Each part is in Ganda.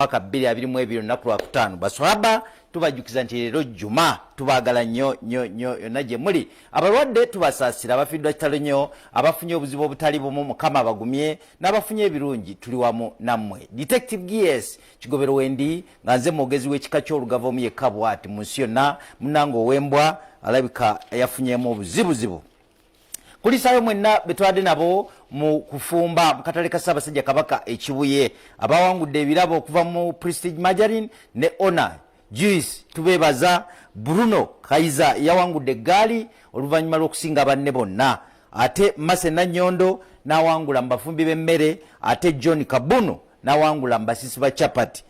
mwaka 2022 naku lwa kutaano. Baswaba tubajukiza nti leero Juma tubagala nnyo yonna gye muli. Abalwadde tubasaasira, abafiddwa kitalo nnyo, abafunye obuzibu obutali bumu Mukama abagumye, n'abafunye ebirungi tuli wamu nammwe. Detective GS Kigobero Wendi nga nze mwogezi w'ekika ky'Olugave omu yekka bw'ati mu nsi yonna, munnange ow'embwa alabika yafunyeemu obuzibuzibu. Kulisaayo mwenna betwadde nabo mu kufumba mu katale ka Ssaabasajja Kabaka ekibuye, abawangudde ebirabo okuva mu Prestige Margarine ne Honor Juice tubebaza. Bruno Kaiza yawangudde eggaali oluvannyuma lw'okusinga banne bonna, ate Mase Nannyondo n'awangula mu bafumbi b'emmere, ate John Kabunu n'awangula mu basisi ba chapati.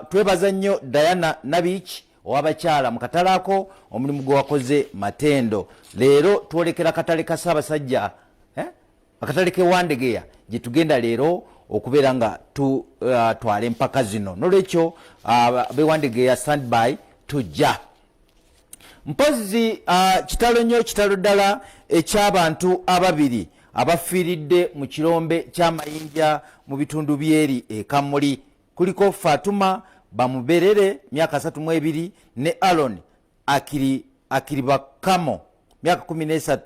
Twebaza nnyo Diana Nabich owabakyala mu katale ako, omulimu gwe wakoze matendo. Leero twolekera katale ka Ssaabasajja akatale ke Wandegeya gye tugenda leero okubeera nga twala empaka zino. Nolwekyo be Wandegeya standby tujja. Mpozi kitalo nnyo, kitalo ddala eky'abantu ababiri abafiiridde mu kirombe ky'amayinja mu bitundu byeri Kamuli. Kuliko Fatuma Bamuberere myaka 32 ne Alon Akiribakamo myaka 13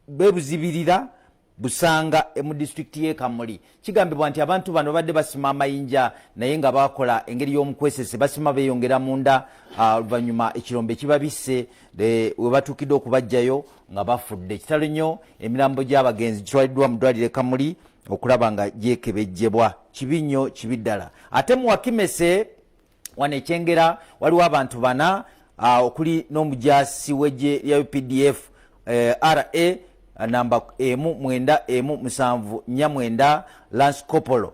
bebuzibirira Busanga mu district ye Kamuli. Kigambibwa nti abantu bano badde basima amayinja naye nga bakola engeri y'omukwesese, basima beeyongera munda, oluvannyuma ekirombe kibabisse we batuukidde okubajjayo nga bafudde. Kitalo nnyo, emirambo gy'abagenzi kitwaliddwa mu ddwaliro Kamuli okulaba nga gyekebejjebwa. Kibi nnyo, kibi ddala. Ate mu Wakimese wano Ekyengera waliwo abantu bana okuli n'omujaasi w'eggye lya UPDF RA namba 19749 Lance Kopolo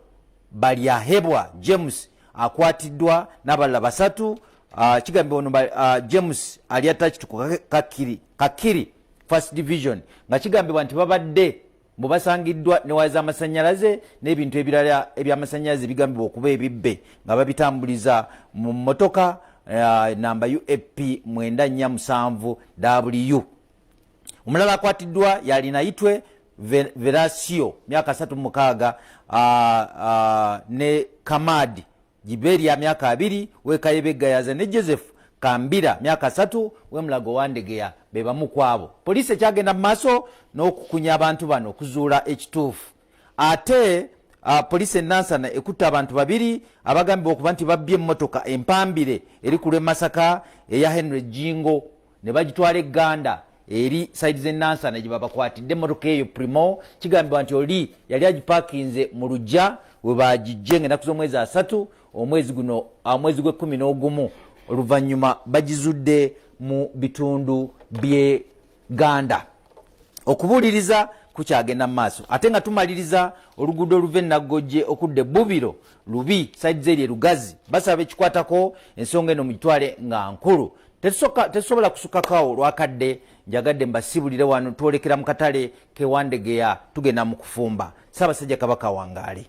Balyahebwa James akwatiddwa n'abalala basatu. Kigambibwa ono James ali attached ku Kakiri First Division, nga kigambibwa nti babadde mubasangiddwa ne waya z'amasannyalaze n'ebintu ebirala eby'amasannyalaze bigambibwa okuba ebibbe nga babitambuliza mu mmotoka namba UAP 947W. Omulala akwatiddwa yalina Itwe Verasio myaka 36 ne Kamadi Jiberia myaka 2 wekayebeggayaza ne Joseph Kambira myaka 3 wemulago Wandegeya bebamu kwabo. Poliisi ekyagenda mu maaso n'okukunya abantu bano okuzuula ekituufu. Ate poliisi Nansana ekutta abantu babiri abagambibwa okuba nti babbye emmotoka empambire eri ku lw'e Masaka eya Henry Jingo ne bagitwala egganda eri side ze Nansana gye babakwatidde emmotoka eyo Primo. Kigambibwa nti oli yali agipakinze mu lujja we bagijje ng'ennaku z'omwezi 3 omwezi guno mwezi gwe 11 oluvannyuma bagizudde mu bitundu by'e Ganda. Okubuuliriza kukyagenda mu maaso. Ate nga tumaliriza oluguudo oluva e Nagojje okudda Bubiro lubi side zeri Lugazi, basaba ekikwatako ensonga eno mugitwale nga nkulu. Tetusobola kusukakawo lwakadde, njagadde mbasibulire wano twolekera mu katale ke Wandegeya tugenda mu kufumba. Ssaabasajja Kabaka wangaale.